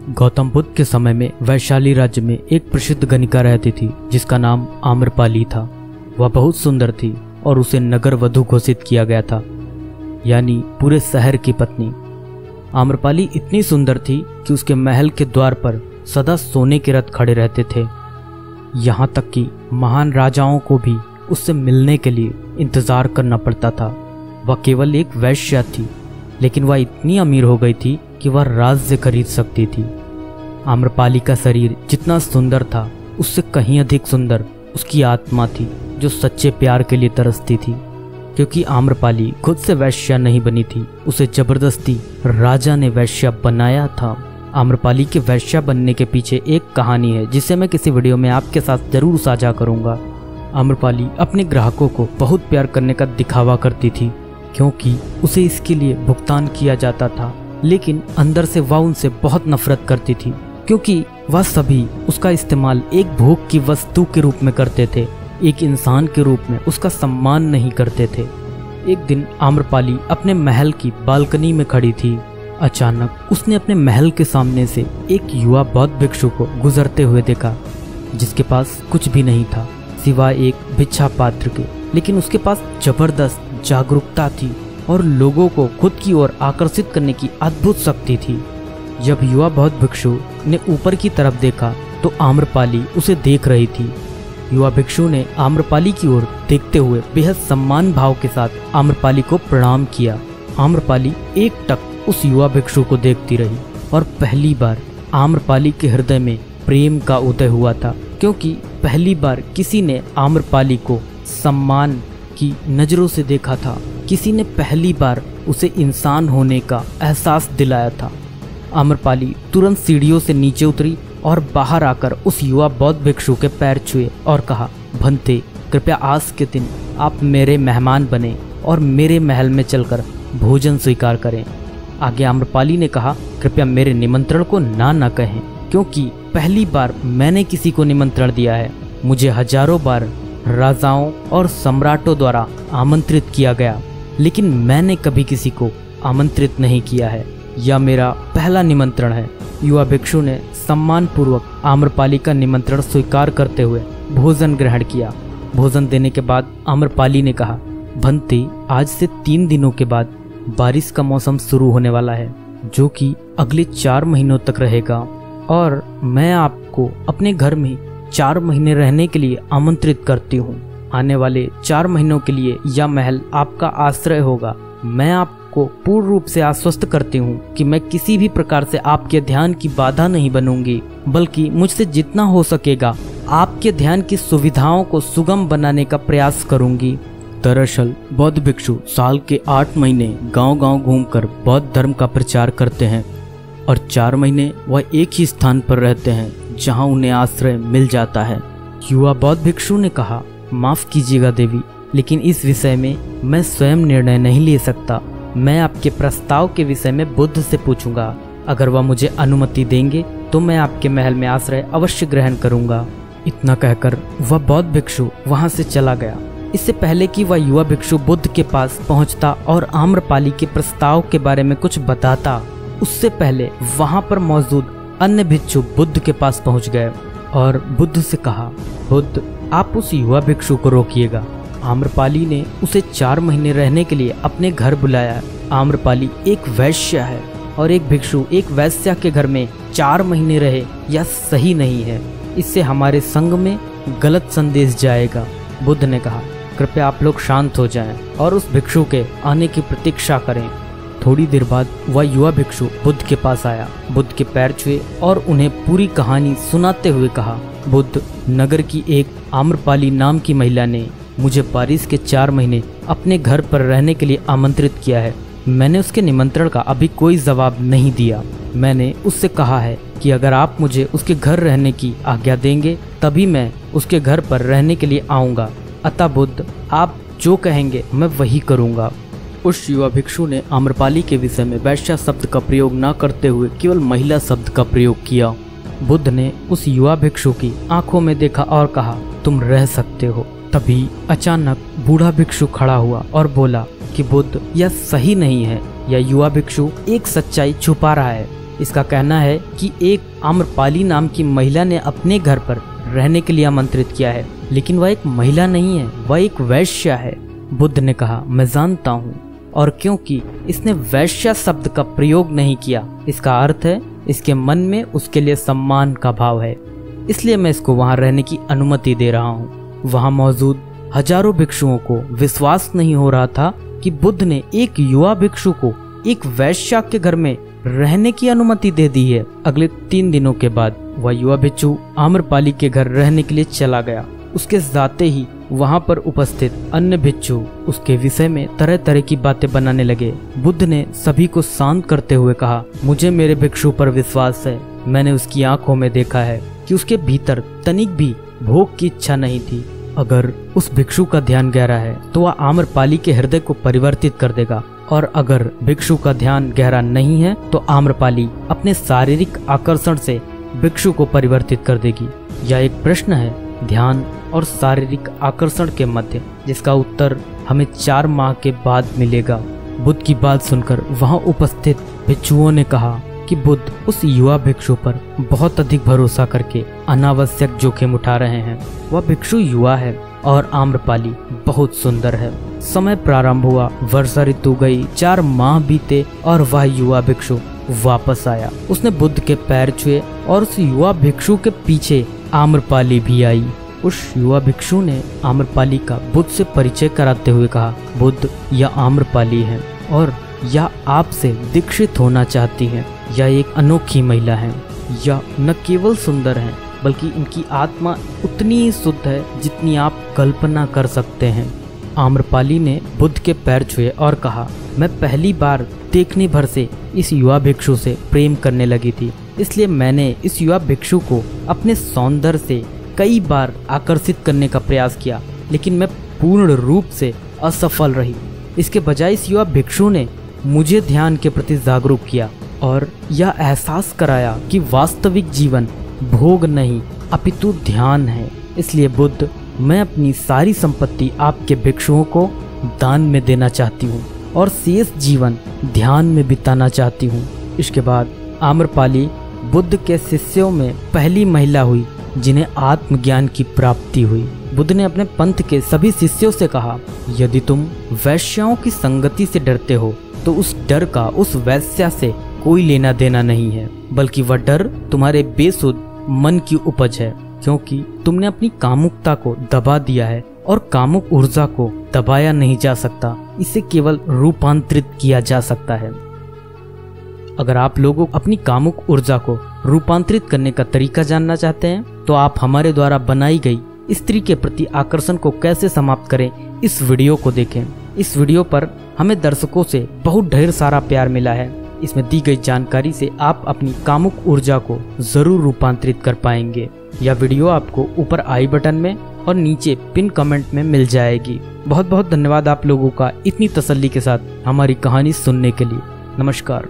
गौतम बुद्ध के समय में वैशाली राज्य में एक प्रसिद्ध गणिका रहती थी जिसका नाम आम्रपाली था। वह बहुत सुंदर थी और उसे नगर वधू घोषित किया गया था, यानी पूरे शहर की पत्नी। आम्रपाली इतनी सुंदर थी कि उसके महल के द्वार पर सदा सोने के रथ खड़े रहते थे। यहाँ तक कि महान राजाओं को भी उससे मिलने के लिए इंतजार करना पड़ता था। वह केवल एक वैश्या थी, लेकिन वह इतनी अमीर हो गई थी कि वह राज्य खरीद सकती थी। आम्रपाली का शरीर जितना सुंदर था, उससे कहीं अधिक सुंदर उसकी आत्मा थी जो सच्चे प्यार के लिए तरसती थी। क्योंकि आम्रपाली खुद से वैश्या नहीं बनी थी, उसे जबरदस्ती राजा ने वैश्या बनाया था। आम्रपाली के वैश्या बनने के पीछे एक कहानी है जिसे मैं किसी वीडियो में आपके साथ जरूर साझा करूंगा। आम्रपाली अपने ग्राहकों को बहुत प्यार करने का दिखावा करती थी क्योंकि उसे इसके लिए भुगतान किया जाता था, लेकिन अंदर से वह उनसे बहुत नफरत करती थी क्योंकि वह सभी उसका इस्तेमाल एक भोग की वस्तु के रूप में करते थे, एक इंसान के रूप में उसका सम्मान नहीं करते थे। एक दिन आम्रपाली अपने महल की बालकनी में खड़ी थी। अचानक उसने अपने महल के सामने से एक युवा बौद्ध भिक्षु को गुजरते हुए देखा, जिसके पास कुछ भी नहीं था सिवाय एक भिक्षा पात्र के, लेकिन उसके पास जबरदस्त जागरूकता थी और लोगों को खुद की ओर आकर्षित करने की अद्भुत शक्ति थी। जब युवा बौद्ध भिक्षु ने ऊपर की तरफ देखा तो आम्रपाली उसे देख रही थी। युवा भिक्षु ने आम्रपाली की ओर देखते हुए बेहद सम्मान भाव के साथ आम्रपाली को प्रणाम किया। आम्रपाली एकटक उस युवा भिक्षु को देखती रही और पहली बार आम्रपाली के हृदय में प्रेम का उदय हुआ था, क्योंकि पहली बार किसी ने आम्रपाली को सम्मान की नजरों से देखा था। किसी ने पहली बार उसे इंसान होने का एहसास दिलाया था। आम्रपाली तुरंत सीढ़ियों से नीचे उतरी और बाहर आकर उस युवा बौद्ध भिक्षु के पैर छुए और कहा, भंते, कृपया आज के दिन आप मेरे मेहमान बने और मेरे महल में चलकर भोजन स्वीकार करें। आगे आम्रपाली ने कहा, कृपया मेरे निमंत्रण को ना कहें, क्योंकि पहली बार मैंने किसी को निमंत्रण दिया है। मुझे हजारों बार राजाओं और सम्राटों द्वारा आमंत्रित किया गया, लेकिन मैंने कभी किसी को आमंत्रित नहीं किया है। यह मेरा पहला निमंत्रण है। युवा भिक्षु ने सम्मानपूर्वक आम्रपाली का निमंत्रण स्वीकार करते हुए भोजन ग्रहण किया। भोजन देने के बाद आम्रपाली ने कहा, भंते, आज से 3 दिनों के बाद बारिश का मौसम शुरू होने वाला है, जो कि अगले 4 महीनों तक रहेगा, और मैं आपको अपने घर में 4 महीने रहने के लिए आमंत्रित करती हूँ। आने वाले 4 महीनों के लिए यह महल आपका आश्रय होगा। मैं आपको पूर्ण रूप से आश्वस्त करती हूँ कि मैं किसी भी प्रकार से आपके ध्यान की बाधा नहीं बनूंगी, बल्कि मुझसे जितना हो सकेगा आपके ध्यान की सुविधाओं को सुगम बनाने का प्रयास करूंगी। दरअसल बौद्ध भिक्षु साल के 8 महीने गांव-गांव घूमकर बौद्ध धर्म का प्रचार करते हैं और 4 महीने वह एक ही स्थान पर रहते हैं जहां उन्हें आश्रय मिल जाता है। युवा बौद्ध भिक्षु ने कहा, माफ कीजिएगा देवी, लेकिन इस विषय में मैं स्वयं निर्णय नहीं ले सकता। मैं आपके प्रस्ताव के विषय में बुद्ध से पूछूंगा। अगर वह मुझे अनुमति देंगे तो मैं आपके महल में आश्रय अवश्य ग्रहण करूंगा। इतना कहकर वह बौद्ध भिक्षु वहां से चला गया। इससे पहले कि वह युवा भिक्षु बुद्ध के पास पहुंचता और आम्रपाली के प्रस्ताव के बारे में कुछ बताता, उससे पहले वहां पर मौजूद अन्य भिक्षु बुद्ध के पास पहुंच गए और बुद्ध से कहा, बुद्ध, आप उस युवा भिक्षु को रोकिएगा। आम्रपाली ने उसे 4 महीने रहने के लिए अपने घर बुलाया। आम्रपाली एक वैश्या है और एक भिक्षु एक वैश्या के घर में 4 महीने रहे, यह सही नहीं है। इससे हमारे संघ में गलत संदेश जाएगा। बुद्ध ने कहा, कृपया आप लोग शांत हो जाएं और उस भिक्षु के आने की प्रतीक्षा करें। थोड़ी देर बाद वह युवा भिक्षु बुद्ध के पास आया, बुद्ध के पैर छुए और उन्हें पूरी कहानी सुनाते हुए कहा, बुद्ध, नगर की एक आम्रपाली नाम की महिला ने मुझे बारिश के 4 महीने अपने घर पर रहने के लिए आमंत्रित किया है। मैंने उसके निमंत्रण का अभी कोई जवाब नहीं दिया। मैंने उससे कहा है कि अगर आप मुझे उसके घर रहने की आज्ञा देंगे तभी मैं उसके घर पर रहने के लिए आऊँगा। अतः बुद्ध, आप जो कहेंगे मैं वही करूँगा। उस युवा भिक्षु ने आम्रपाली के विषय में वैश्या शब्द का प्रयोग न करते हुए केवल महिला शब्द का प्रयोग किया। बुद्ध ने उस युवा भिक्षु की आंखों में देखा और कहा, तुम रह सकते हो। तभी अचानक बूढ़ा भिक्षु खड़ा हुआ और बोला कि बुद्ध, यह सही नहीं है। यह युवा भिक्षु एक सच्चाई छुपा रहा है। इसका कहना है कि एक आम्रपाली नाम की महिला ने अपने घर पर रहने के लिए आमंत्रित किया है, लेकिन वह एक महिला नहीं है, वह एक वैश्या है। बुद्ध ने कहा, मैं जानता हूँ, और क्योंकि इसने वैश्या शब्द का प्रयोग नहीं किया, इसका अर्थ है इसके मन में उसके लिए सम्मान का भाव है, इसलिए मैं इसको वहां रहने की अनुमति दे रहा हूँ। वहां मौजूद हजारों भिक्षुओं को विश्वास नहीं हो रहा था कि बुद्ध ने एक युवा भिक्षु को एक वैश्या के घर में रहने की अनुमति दे दी है। अगले 3 दिनों के बाद वह युवा भिक्षु आम्रपाली के घर रहने के लिए चला गया। उसके जाते ही वहां पर उपस्थित अन्य भिक्षु उसके विषय में तरह तरह की बातें बनाने लगे। बुद्ध ने सभी को शांत करते हुए कहा, मुझे मेरे भिक्षु पर विश्वास है। मैंने उसकी आंखों में देखा है कि उसके भीतर तनिक भी भोग की इच्छा नहीं थी। अगर उस भिक्षु का ध्यान गहरा है तो वह आम्रपाली के हृदय को परिवर्तित कर देगा, और अगर भिक्षु का ध्यान गहरा नहीं है तो आम्रपाली अपने शारीरिक आकर्षण से भिक्षु को परिवर्तित कर देगी। यह एक प्रश्न है ध्यान और शारीरिक आकर्षण के मध्य, जिसका उत्तर हमें 4 माह के बाद मिलेगा। बुद्ध की बात सुनकर वहां उपस्थित भिक्षुओं ने कहा कि बुद्ध उस युवा भिक्षु पर बहुत अधिक भरोसा करके अनावश्यक जोखिम उठा रहे हैं। वह भिक्षु युवा है और आम्रपाली बहुत सुंदर है। समय प्रारंभ हुआ, वर्षा ऋतु गई, 4 माह बीते और वह युवा भिक्षु वापस आया। उसने बुद्ध के पैर छुए और उस युवा भिक्षु के पीछे आम्रपाली भी आई। उस युवा भिक्षु ने आम्रपाली का बुद्ध से परिचय कराते हुए कहा, बुद्ध, यह आम्रपाली है और यह आपसे दीक्षित होना चाहती है। यह एक अनोखी महिला है। यह न केवल सुंदर है बल्कि इनकी आत्मा उतनी ही शुद्ध है जितनी आप कल्पना कर सकते हैं। आम्रपाली ने बुद्ध के पैर छुए और कहा, मैं पहली बार देखने भर से इस युवा भिक्षु से प्रेम करने लगी थी, इसलिए मैंने इस युवा भिक्षु को अपने सौंदर्य से कई बार आकर्षित करने का प्रयास किया, लेकिन मैं पूर्ण रूप से असफल रही। इसके बजाय इस युवा भिक्षु ने मुझे ध्यान के प्रति जागरूक किया और यह एहसास कराया कि वास्तविक जीवन भोग नहीं अपितु ध्यान है। इसलिए बुद्ध, मैं अपनी सारी संपत्ति आपके भिक्षुओं को दान में देना चाहती हूँ और शेष जीवन ध्यान में बिताना चाहती हूँ। इसके बाद आम्रपाली बुद्ध के शिष्यों में पहली महिला हुई जिन्हें आत्मज्ञान की प्राप्ति हुई। बुद्ध ने अपने पंथ के सभी शिष्यों से कहा, यदि तुम वैश्याओं की संगति से डरते हो तो उस डर का उस वैश्या से कोई लेना देना नहीं है, बल्कि वह डर तुम्हारे बेसुध मन की उपज है, क्योंकि तुमने अपनी कामुकता को दबा दिया है और कामुक ऊर्जा को दबाया नहीं जा सकता, इसे केवल रूपांतरित किया जा सकता है। अगर आप लोगों अपनी कामुक ऊर्जा को रूपांतरित करने का तरीका जानना चाहते हैं तो आप हमारे द्वारा बनाई गई स्त्री के प्रति आकर्षण को कैसे समाप्त करें, इस वीडियो को देखें। इस वीडियो पर हमें दर्शकों से बहुत ढेर सारा प्यार मिला है। इसमें दी गई जानकारी से आप अपनी कामुक ऊर्जा को जरूर रूपांतरित कर पाएंगे। यह वीडियो आपको ऊपर आई बटन में और नीचे पिन कमेंट में मिल जाएगी। बहुत बहुत धन्यवाद आप लोगों का इतनी तसल्ली के साथ हमारी कहानी सुनने के लिए। नमस्कार।